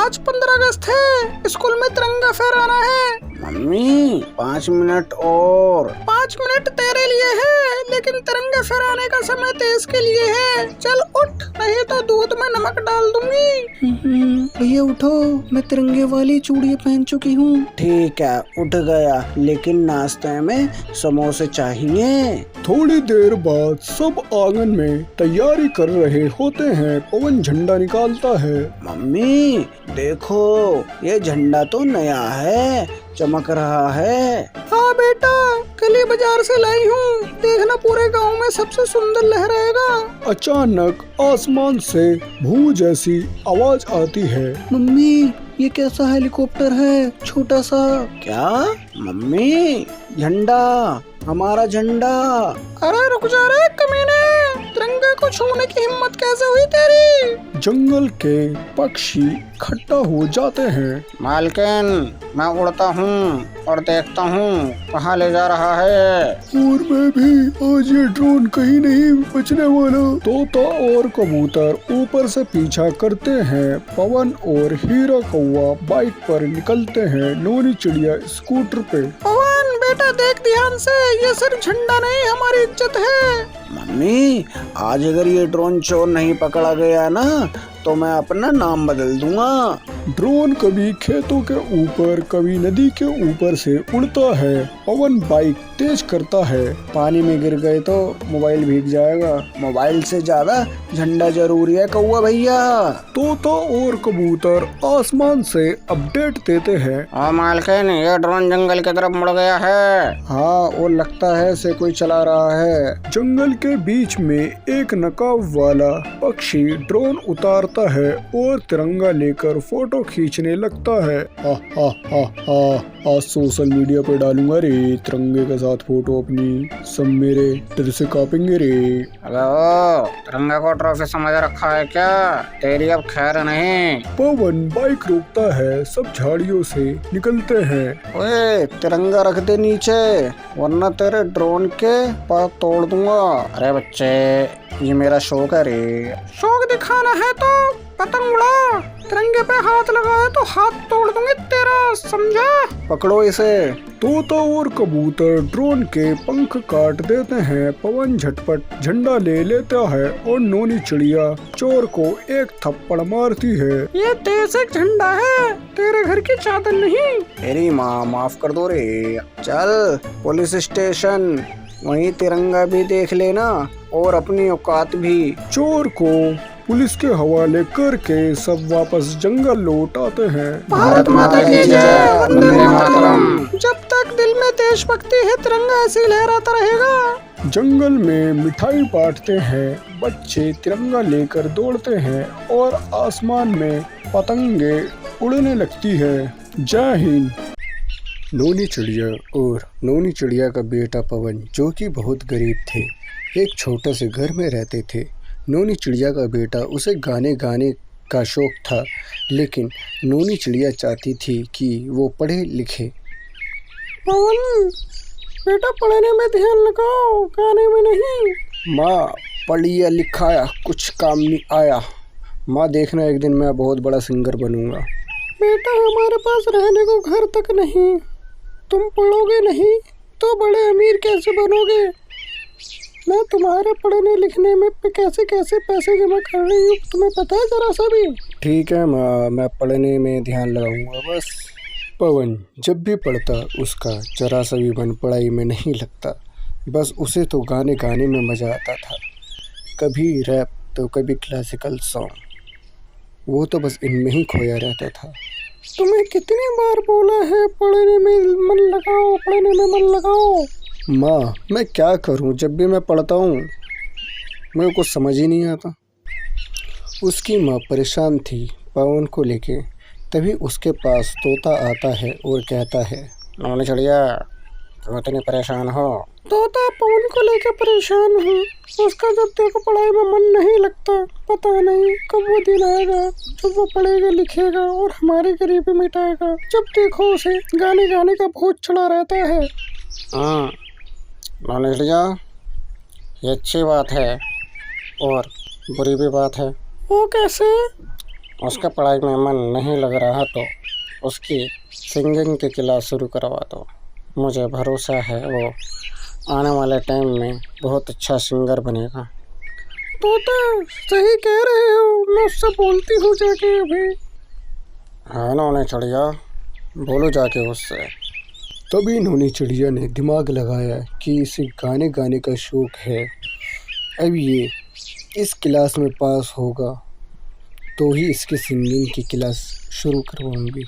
आज 15 अगस्त है, स्कूल में तिरंगा फहराना है। मम्मी 5 मिनट और। 5 मिनट तेरे लिए है, लेकिन तिरंगा फहराने का समय तेज के लिए है। चल उठ, नहीं तो दूध में नमक डाल दूंगी। भैया उठो, मैं तिरंगे वाली चूड़ियाँ पहन चुकी हूँ। ठीक है, उठ गया, लेकिन नाश्ते में समोसे चाहिए। थोड़ी देर बाद सब आंगन में तैयारी कर रहे होते हैं। पवन झंडा निकालता है। मम्मी देखो, ये झंडा तो नया है, चमक रहा है। हाँ बेटा, कल ही बाजार से लाई हूँ, देखना पूरे गांव में सबसे सुंदर लहराएगा। अचानक आसमान से भू जैसी आवाज आती है। मम्मी ये कैसा हेलीकॉप्टर है, छोटा सा। क्या मम्मी, झंडा, हमारा झंडा। अरे रुक जा रे कमीने, तिरंगे को छूने की हिम्मत कैसे हुई तेरी? जंगल के पक्षी इकट्ठा हो जाते हैं। मालकिन, मैं उड़ता हूँ और देखता हूँ कहाँ ले जा रहा है। और मैं भी, आज ये ड्रोन कहीं नहीं बचने वाला। तोता और कबूतर ऊपर से पीछा करते हैं। पवन और हीरा कौवा बाइक पर निकलते हैं। नोनी चिड़िया स्कूटर पे। पवन बेटा देख ध्यान से, ये सिर्फ झंडा नहीं, हमारी इज्जत है। मम्मी, आज अगर ये ड्रोन चोर नहीं पकड़ा गया ना, तो मैं अपना नाम बदल दूंगा। ड्रोन कभी खेतों के ऊपर, कभी नदी के ऊपर से उड़ता है। पवन बाइक तेज करता है। पानी में गिर गए तो मोबाइल भीग जाएगा। मोबाइल से ज्यादा झंडा जरूरी है कौवा भैया। तोता और कबूतर आसमान से अपडेट देते हैं। हाँ मालकिन, ये ड्रोन जंगल की तरफ मुड़ गया है। हाँ, वो लगता है से कोई चला रहा है। जंगल के बीच में एक नकाब वाला पक्षी ड्रोन उतारता है और तिरंगा लेकर फोटो खींचने लगता है। आज सोशल मीडिया पे डालूंगा रे तिरंगे के साथ फोटो अपनी, सब मेरे डर से कांपेंगे रे। तिरंगा को ट्रॉफी समझ रखा है क्या? तेरी अब खैर नहीं। पवन बाइक रोकता है। सब झाड़ियों से निकलते हैं। ओए, तिरंगा रख दे नीचे, वरना तेरे ड्रोन के पास तोड़ दूंगा। अरे बच्चे, ये मेरा शौक है रे। शौक दिखाना है तो पतंग उड़ा, तिरंगे पे हाथ लगाए तो हाथ तोड़ दूंगी तेरा, समझा? पकड़ो इसे। तोता और कबूतर ड्रोन के पंख काट देते हैं। पवन झटपट झंडा ले लेता है और नोनी चिड़िया चोर को एक थप्पड़ मारती है। ये देसी झंडा है, तेरे घर की चादर नहीं। तेरी माँ, माफ कर दो रे। चल पुलिस स्टेशन, वहीं तिरंगा भी देख लेना और अपनी औकात भी। चोर को पुलिस के हवाले करके सब वापस जंगल लौट आते हैं। भारत माता की जय, वंदे मातरम। जब तक दिल में देशभक्ति है, तिरंगा ऐसे ही लहराता रहेगा। जंगल में मिठाई बांटते हैं। बच्चे तिरंगा लेकर दौड़ते हैं और आसमान में पतंगे उड़ने लगती है। जय हिंद। नोनी चिड़िया और नोनी चिड़िया का बेटा पवन, जो कि बहुत गरीब थे, एक छोटे से घर में रहते थे। नोनी चिड़िया का बेटा, उसे गाने गाने का शौक था, लेकिन नोनी चिड़िया चाहती थी कि वो पढ़े लिखे। पवन बेटा, पढ़ने में ध्यान लगाओ, गाने में नहीं। माँ, पढ़िया लिखाया कुछ काम नहीं आया। माँ देखना, एक दिन मैं बहुत बड़ा सिंगर बनूंगा। बेटा, हमारे पास रहने को घर तक नहीं, तुम पढ़ोगे नहीं तो बड़े अमीर कैसे बनोगे? मैं तुम्हारे पढ़ने लिखने में कैसे कैसे पैसे जमा कर रही हूँ, तुम्हें पता है जरा सा भी? ठीक है माँ, मैं पढ़ने में ध्यान लगाऊंगा बस। पवन जब भी पढ़ता, उसका जरा सा भी मन पढ़ाई में नहीं लगता। बस उसे तो गाने गाने में मज़ा आता था, कभी रैप तो कभी क्लासिकल सॉन्ग। वो तो बस इनमें ही खोया रहता था। तुम्हें कितनी बार बोला है पढ़ने में मन लगाओ, पढ़ने में मन लगाओ। माँ, मैं क्या करूँ, जब भी मैं पढ़ता हूँ मेरे को समझ ही नहीं आता। उसकी माँ परेशान थी पवन को लेके। तभी उसके पास तोता आता है और कहता है, नोनी चिड़िया, तुम इतनी परेशान हो? तोता, पवन को लेकर परेशान हूँ। उसका जब देखो पढ़ाई में मन नहीं लगता। पता नहीं कब वो दिन आएगा जब वो पढ़ेगा लिखेगा और हमारी गरीबी मिटाएगा। जब देखो उसे गाने गाने का भूत चढ़ा रहता है। हाँ नोनी चिड़िया, ये अच्छी बात है और बुरी भी बात है। वो कैसे? उसका पढ़ाई में मन नहीं लग रहा तो उसकी सिंगिंग की क्लास शुरू करवा दो। मुझे भरोसा है वो आने वाले टाइम में बहुत अच्छा सिंगर बनेगा। तोता सही कह रहे हो, मैं उससे बोलती हूँ जाके अभी। हाँ नौनी चिड़िया, बोलो जाके उससे। तभी नोनी चिड़िया ने दिमाग लगाया कि इसे गाने गाने का शौक है, अब ये इस क्लास में पास होगा तो ही इसकी सिंगिंग की क्लास शुरू करवाऊंगी।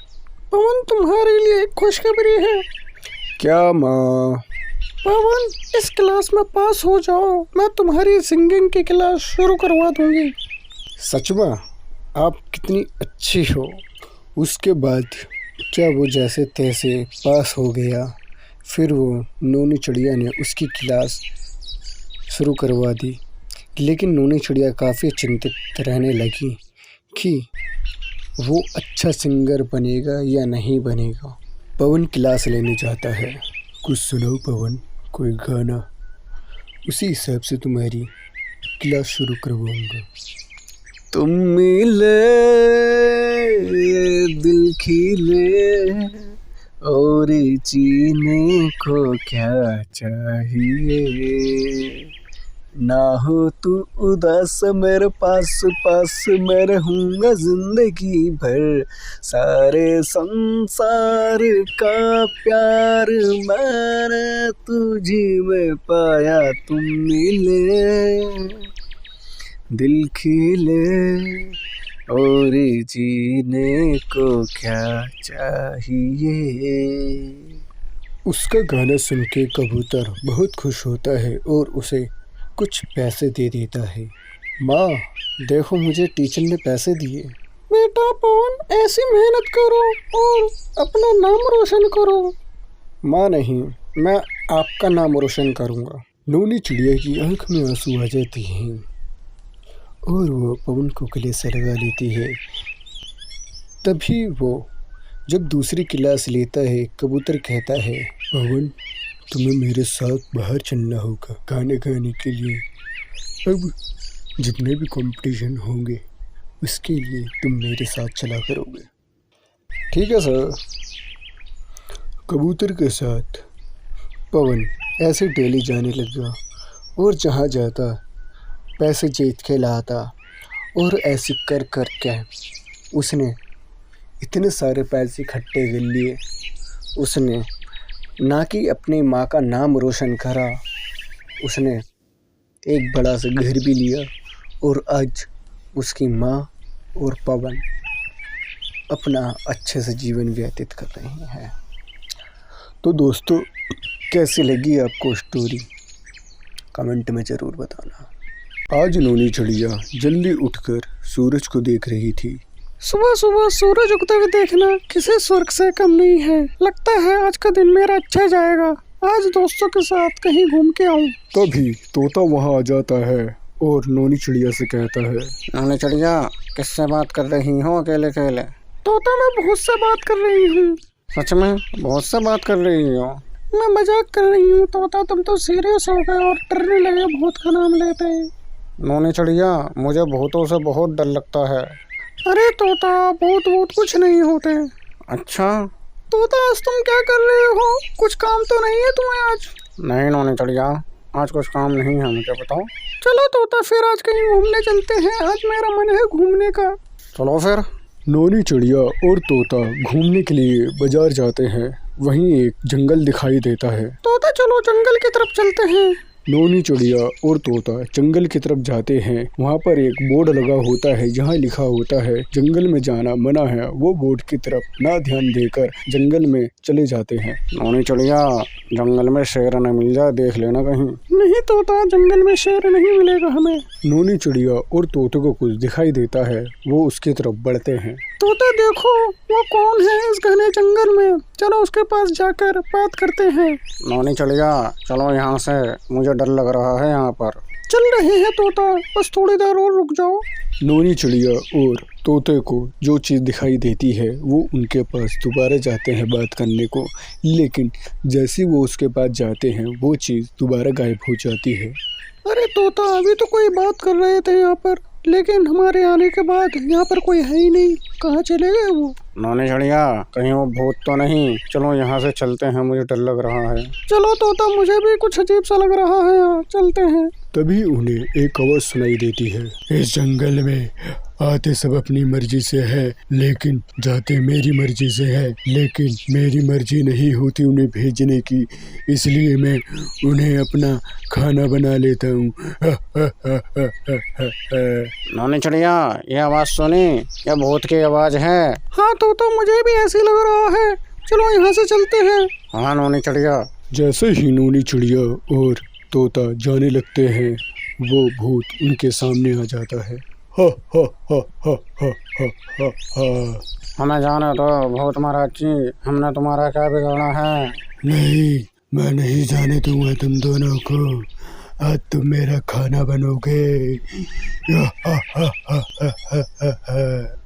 पवन तुम्हारे लिए एक खुशखबरी है। क्या माँ? पवन इस क्लास में पास हो जाओ, मैं तुम्हारी सिंगिंग की क्लास शुरू करवा दूंगी। सच में? आप कितनी अच्छी हो। उसके बाद क्या वो जैसे तैसे पास हो गया। फिर वो नोनी चिड़िया ने उसकी क्लास शुरू करवा दी। लेकिन नोनी चिड़िया काफ़ी चिंतित रहने लगी कि वो अच्छा सिंगर बनेगा या नहीं बनेगा। पवन क्लास लेने जाता है। कुछ सुनाओ पवन, कोई गाना, उसी हिसाब से तुम्हारी क्लास शुरू करवाऊंगा। तुम मिले दिल खिले और जीने को क्या चाहिए, ना हो तू उदास मेरे पास पास मैं रहूँगा जिंदगी भर। सारे संसार का प्यार मैंने तुझी में पाया, तुम मिले दिल खिले और जीने को क्या चाहिए। उसका गाना सुन के कबूतर बहुत खुश होता है और उसे कुछ पैसे दे देता है। माँ देखो, मुझे टीचर ने पैसे दिए। बेटा पवन ऐसी मेहनत करो और अपना नाम रोशन करो। माँ नहीं, मैं आपका नाम रोशन करूँगा। नोनी चिड़िया की आंख में आंसू आ जाती हैं और वो पवन को गले से लगा लेती है। तभी वो जब दूसरी क्लास लेता है, कबूतर कहता है, पवन तुम्हें मेरे साथ बाहर चलना होगा गाने गाने के लिए। अब जितने भी कंपटीशन होंगे उसके लिए तुम मेरे साथ चला करोगे। ठीक है सर। कबूतर के साथ पवन ऐसे डेली जाने लगा और जहाँ जाता पैसे जीत के लाता और ऐसे कर कर के उसने इतने सारे पैसे इकट्ठे कर लिए। उसने ना कि अपनी माँ का नाम रोशन करा, उसने एक बड़ा सा घर भी लिया और आज उसकी माँ और पवन अपना अच्छे से जीवन व्यतीत कर रहे हैं। तो दोस्तों कैसी लगी आपको स्टोरी, कमेंट में ज़रूर बताना। आज नोनी चिड़िया जल्दी उठकर सूरज को देख रही थी। सुबह सुबह सूरज उगते हुए देखना किसी स्वर्ग से कम नहीं है। लगता है आज का दिन मेरा अच्छा जाएगा, आज दोस्तों के साथ कहीं घूम के आऊं। तभी तोता वहां आ जाता है और नोनी चिड़िया से कहता है, नौनी चिड़िया किससे बात कर रही हो अकेले अकेले? तोता मैं बहुत से बात कर रही हूँ। सच में बहुत से बात कर रही हो? मैं मजाक कर रही हूँ तोता, तुम तो सीरियस हो गए और डरने लगे भूत का नाम लेते हैं। नौनी चिड़िया मुझे भूतों से बहुत डर लगता है। अरे तोता भूत भूत कुछ नहीं होते। अच्छा तोता आज तुम क्या कर रहे हो, कुछ काम तो नहीं है तुम्हें आज? नहीं नौनी चिड़िया, आज कुछ काम नहीं है, मुझे बताओ। चलो तोता फिर आज कहीं घूमने चलते हैं, आज मेरा मन है घूमने का। चलो फिर। नोनी चिड़िया और तोता घूमने के लिए बाजार जाते हैं। वहीं एक जंगल दिखाई देता है। तोता चलो जंगल की तरफ चलते हैं। नोनी चिड़िया और तोता जंगल की तरफ जाते हैं। वहाँ पर एक बोर्ड लगा होता है जहाँ लिखा होता है जंगल में जाना मना है। वो बोर्ड की तरफ ना ध्यान देकर जंगल में चले जाते हैं। नौनी चिड़िया जंगल में शेर न मिल जाए, देख लेना कहीं। नहीं तोता, जंगल में शेर नहीं मिलेगा हमें। नोनी चिड़िया और तोते को कुछ दिखाई देता है, वो उसकी तरफ बढ़ते हैं। तोता देखो वो कौन है इस घने जंगल में, चलो उसके पास जाकर बात करते हैं। नौनी चिड़िया चलो यहाँ से, मुझे डर लग रहा है यहाँ पर। चल रहे हैं तोता, बस थोड़ी देर और रुक जाओ। नोनी चिड़िया और तोते को जो चीज़ दिखाई देती है वो उनके पास दोबारा जाते हैं बात करने को, लेकिन जैसे वो उसके पास जाते हैं वो चीज़ दोबारा गायब हो जाती है। अरे तोता अभी तो कोई बात कर रहे थे यहाँ पर, लेकिन हमारे आने के बाद यहाँ पर कोई है ही नहीं। कहाँ चले गए वो? नौनी चिड़िया, कहीं वो भूत तो नहीं? चलो यहाँ से चलते हैं, मुझे डर लग रहा है। चलो तोता, मुझे भी कुछ अजीब सा लग रहा है यहाँ, चलते हैं। तभी उन्हें एक आवाज सुनाई देती है। इस जंगल में आते सब अपनी मर्जी से है, लेकिन जाते मेरी मर्जी से है। लेकिन मेरी मर्जी नहीं होती उन्हें भेजने की, इसलिए मैं उन्हें अपना खाना बना लेता हूँ। नौनी चिड़िया, ये आवाज सुनी? ये भूत की आवाज है। हाँ तोता, मुझे भी ऐसे लग रहा है। चलो यहाँ से चलते हैं। हाँ नौनी चिड़िया। जैसे ही नौनी चिड़िया और तोता जाने लगते हैं, वो भूत उनके सामने आ जाता है। हा हा हा हा हा हा हा हा। हमें जाने दो भूत महाराज जी, हमने तुम्हारा क्या बिगाड़ा है? नहीं, मैं नहीं जाने दूंगा तुम दोनों को। आज तुम मेरा खाना बनोगे।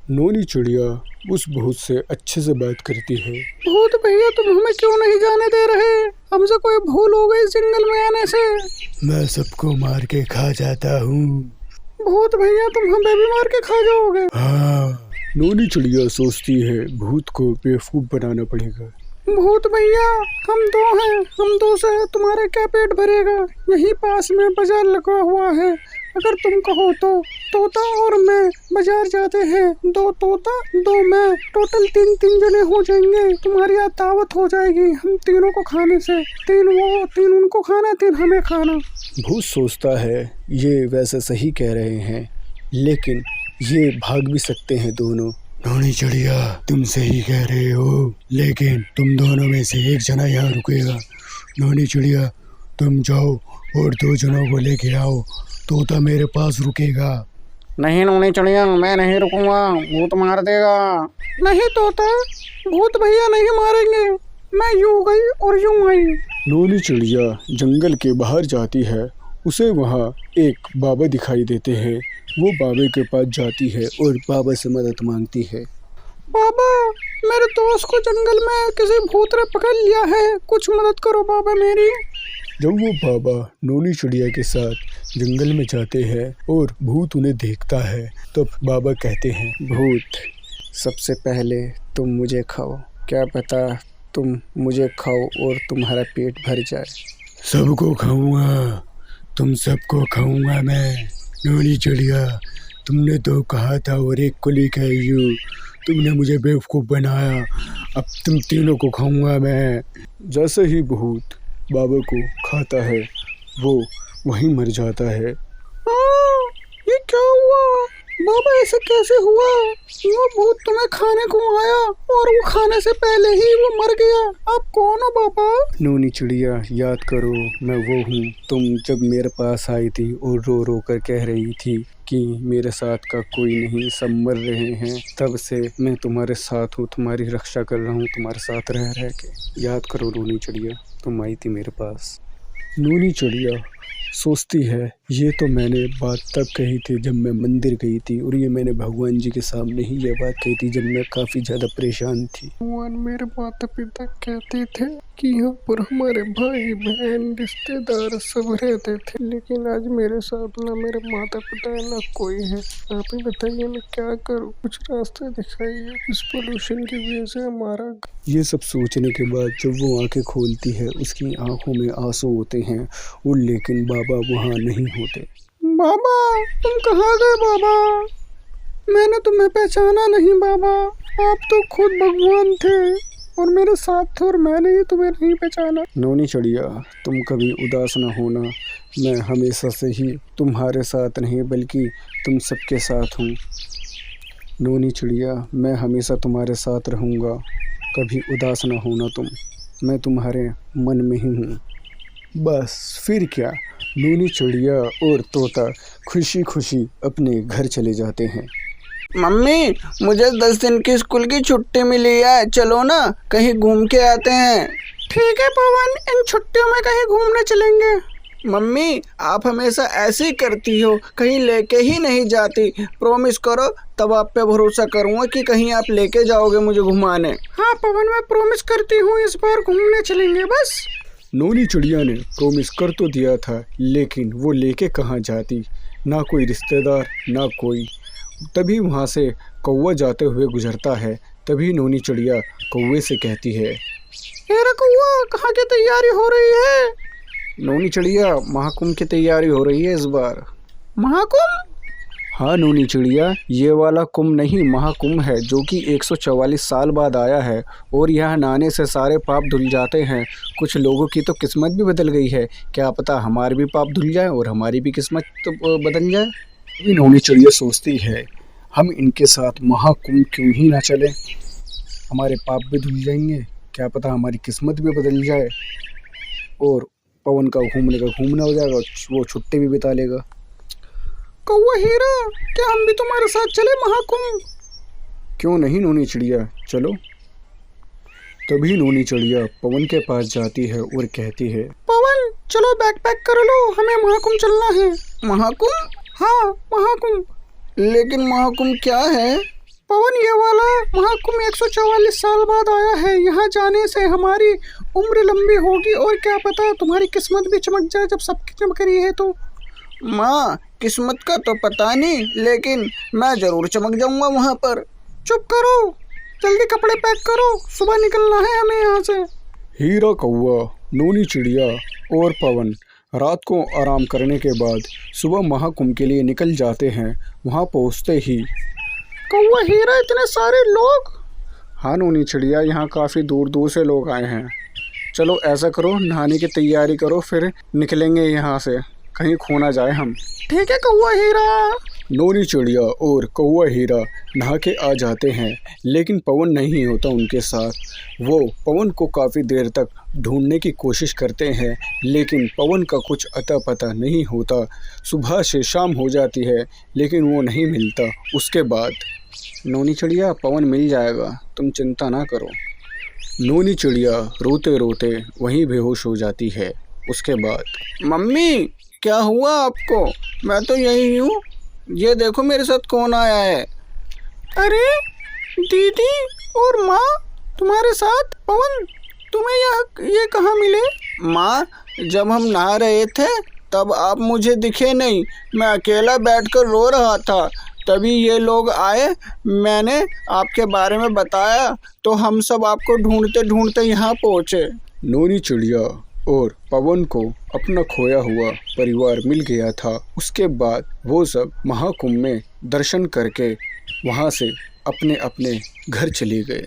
नौनी चिड़िया उस भूत से अच्छे से बात करती है। भूत भैया, तुम हमें क्यों नहीं जाने दे रहे? हमसे कोई भूल हो गई जंगल में आने से। मैं सबको मार के खा जाता हूँ। भूत भैया, तुम हमें भी मार के खा जाओगे? हाँ। नौनी चिड़िया सोचती है भूत को बेवकूफ बनाना पड़ेगा। भूत भैया, हम दो हैं, हम दो से तुम्हारा क्या पेट भरेगा? यहीं पास में बाजार लगा हुआ है, अगर तुम कहो तो तोता और मैं बाजार जाते हैं। 2 तोता 2 मैं, टोटल 3 जने हो जाएंगे। तुम्हारी यहाँ दावत हो जाएगी हम तीनों को खाने से। 3 वो, 3 उनको खाना, 3 हमें खाना। भूत सोचता है ये वैसे सही कह रहे हैं, लेकिन ये भाग भी सकते हैं दोनों। नौनी चिड़िया, तुम सही कह रहे हो, लेकिन तुम दोनों में से एक जना यहाँ रुकेगा। नौनी चिड़िया, तुम जाओ और 2 जनों को लेके आओ, तोता मेरे पास रुकेगा। नहीं नौनी चिड़िया, मैं नहीं रुकूंगा, भूत मार देगा। नहीं तोता, भूत भैया नहीं मारेंगे। मैं यूं गई और यूं आई। नौनी चिड़िया जंगल के बाहर जाती है। उसे वहाँ एक बाबा दिखाई देते हैं। वो बाबे के पास जाती है और बाबा से मदद मांगती है। बाबा, मेरे दोस्त को जंगल में किसी भूत ने पकड़ लिया है, कुछ मदद करो बाबा मेरी। जब वो बाबा नौनी चिड़िया के साथ जंगल में जाते हैं और भूत उन्हें देखता है, तब बाबा कहते हैं, भूत, सबसे पहले तुम मुझे खाओ। क्या पता तुम मुझे खाओ और तुम्हारा पेट भर जाए। सबको खाऊंगा, तुम सबको खाऊंगा मैं। नौनी चिड़िया, तुमने तो कहा था और एक को लेकर आई हो, तुमने मुझे बेवकूफ़ बनाया, अब तुम तीनों को खाऊंगा मैं। जैसे ही भूत बाबा को खाता है, वो वहीं मर जाता है। ये क्या हुआ बाबा, ऐसे कैसे हुआ? वो भूत तुम्हें खाने को आया और वो खाने से पहले ही वो मर गया। आप कौन हो बाबा? नौनी चिड़िया, याद करो, मैं वो हूँ। तुम जब मेरे पास आई थी और रो रो कर कह रही थी कि मेरे साथ का कोई नहीं, सब मर रहे हैं, तब से मैं तुम्हारे साथ हूँ, तुम्हारी रक्षा कर रहा हूँ, तुम्हारे साथ रह रह के। याद करो नौनी चिड़िया, तुम आई थी मेरे पास। नौनी चिड़िया सोचती है ये तो मैंने बात तब कही थी जब मैं मंदिर गई थी, और ये मैंने भगवान जी के सामने ही ये बात कही थी जब मैं काफ़ी ज़्यादा परेशान थी। भगवान मेरे माता पिता कहते थे कि यहाँ पर हमारे भाई बहन रिश्तेदार सब रहते थे, लेकिन आज मेरे साथ ना मेरे माता पिता है ना कोई है। आप ही बताइए मैं क्या करूँ, कुछ रास्ते दिखाइए। इस पोल्यूशन की वजह से हमारा। ये सब सोचने के बाद जब वो आंखें खोलती है, उसकी आंखों में आंसू होते हैं, और लेकिन बाबा वहाँ नहीं होते। बाबा, तुम कहाँ गए बाबा? मैंने तुम्हें पहचाना नहीं बाबा, आप तो खुद भगवान थे और मेरे साथ थे और मैंने ही तुम्हें नहीं पहचाना। नौनी चिड़िया, तुम कभी उदास न होना, मैं हमेशा से ही तुम्हारे साथ नहीं बल्कि तुम सबके साथ हूँ। नौनी चिड़िया, मैं हमेशा तुम्हारे साथ रहूँगा, कभी उदास न होना तुम, मैं तुम्हारे मन में ही हूँ। बस फिर क्या, नौनी चिड़िया और तोता खुशी खुशी अपने घर चले जाते हैं। मम्मी, मुझे 10 दिन की स्कूल की छुट्टी मिली है, चलो ना कहीं घूम के आते हैं। ठीक है पवन, इन छुट्टियों में कहीं घूमने चलेंगे। मम्मी, आप हमेशा ऐसे ही करती हो, कहीं लेके ही नहीं जाती। प्रॉमिस करो, तब आप पे भरोसा करूँगा कि कहीं आप लेके जाओगे मुझे घुमाने। हाँ पवन, मैं प्रॉमिस करती हूँ, इस बार घूमने चलेंगे बस। नोनी चिड़िया ने प्रॉमिस कर तो दिया था, लेकिन वो लेके कहाँ जाती, ना कोई रिश्तेदार ना कोई। तभी वहाँ से कौवा जाते हुए गुजरता है। तभी नोनी चिड़िया कौवे से कहती है, हेरा कौवा, कहाँ की तैयारी हो रही है? नोनी चिड़िया, महाकुंभ की तैयारी हो रही है इस बार। महाकुंभ? हाँ नोनी चिड़िया, ये वाला कुंभ नहीं, महाकुंभ है, जो कि 144 साल बाद आया है। और यहाँ नहाने से सारे पाप धुल जाते हैं। कुछ लोगों की तो किस्मत भी बदल गई है। क्या पता हमारे भी पाप धुल जाए और हमारी भी किस्मत तो बदल जाए। अभी नोनी चिड़िया सोचती है, हम इनके साथ महाकुंभ क्यों ही ना चले, हमारे पाप भी धुल जाएंगे, क्या पता हमारी किस्मत भी बदल जाए और पवन का घूमने का घूमना हो जाएगा, वो छुट्टी भी बिता लेगा। कौवा हीरा, क्या हम भी तुम्हारे साथ चले महाकुंभ? क्यों नहीं नोनी चिड़िया, चलो। तभी नोनी चिड़िया पवन के पास जाती है और कहती है, पवन चलो, बैग पैक कर लो, हमें महाकुंभ चलना है। महाकुंभ? हाँ महाकुंभ। लेकिन महाकुंभ क्या है? पवन, ये वाला महाकुंभ 144 साल बाद आया है। यहाँ जाने से हमारी उम्र लंबी होगी और क्या पता तुम्हारी किस्मत भी चमक जाए जब सबकी चमक रही है तो। माँ, किस्मत का तो पता नहीं, लेकिन मैं ज़रूर चमक जाऊँगा वहाँ पर। चुप करो, जल्दी कपड़े पैक करो, सुबह निकलना है हमें यहाँ से। हीरा, कौवा, नोनी चिड़िया और पवन रात को आराम करने के बाद सुबह महाकुंभ के लिए निकल जाते हैं। वहाँ पहुँचते ही, कौवा हीरा, इतने सारे लोग? हाँ नोनी चिड़िया, यहाँ काफ़ी दूर दूर से लोग आए हैं। चलो ऐसा करो, नहाने की तैयारी करो, फिर निकलेंगे यहाँ से, कहीं खो ना जाए हम। ठीक है कौवा हीरा। नोनी चिड़िया और कौवा हीरा नहा के आ जाते हैं, लेकिन पवन नहीं होता उनके साथ। वो पवन को काफ़ी देर तक ढूंढने की कोशिश करते हैं, लेकिन पवन का कुछ अता पता नहीं होता। सुबह से शाम हो जाती है, लेकिन वो नहीं मिलता। उसके बाद, नोनी चिड़िया, पवन मिल जाएगा, तुम चिंता ना करो। नोनी चिड़िया रोते रोते वहीं बेहोश हो जाती है। उसके बाद, मम्मी, क्या हुआ आपको? मैं तो यही हूँ, ये देखो मेरे साथ कौन आया है। अरे दीदी और माँ, तुम्हारे साथ पवन, तुम्हें ये कहाँ मिले? माँ, जब हम नहा रहे थे तब आप मुझे दिखे नहीं, मैं अकेला बैठकर रो रहा था। तभी ये लोग आए, मैंने आपके बारे में बताया तो हम सब आपको ढूंढते ढूंढते यहाँ पहुँचे। नोनी चिड़िया और पवन को अपना खोया हुआ परिवार मिल गया था। उसके बाद वो सब महाकुंभ में दर्शन करके वहाँ से अपने अपने घर चले गए।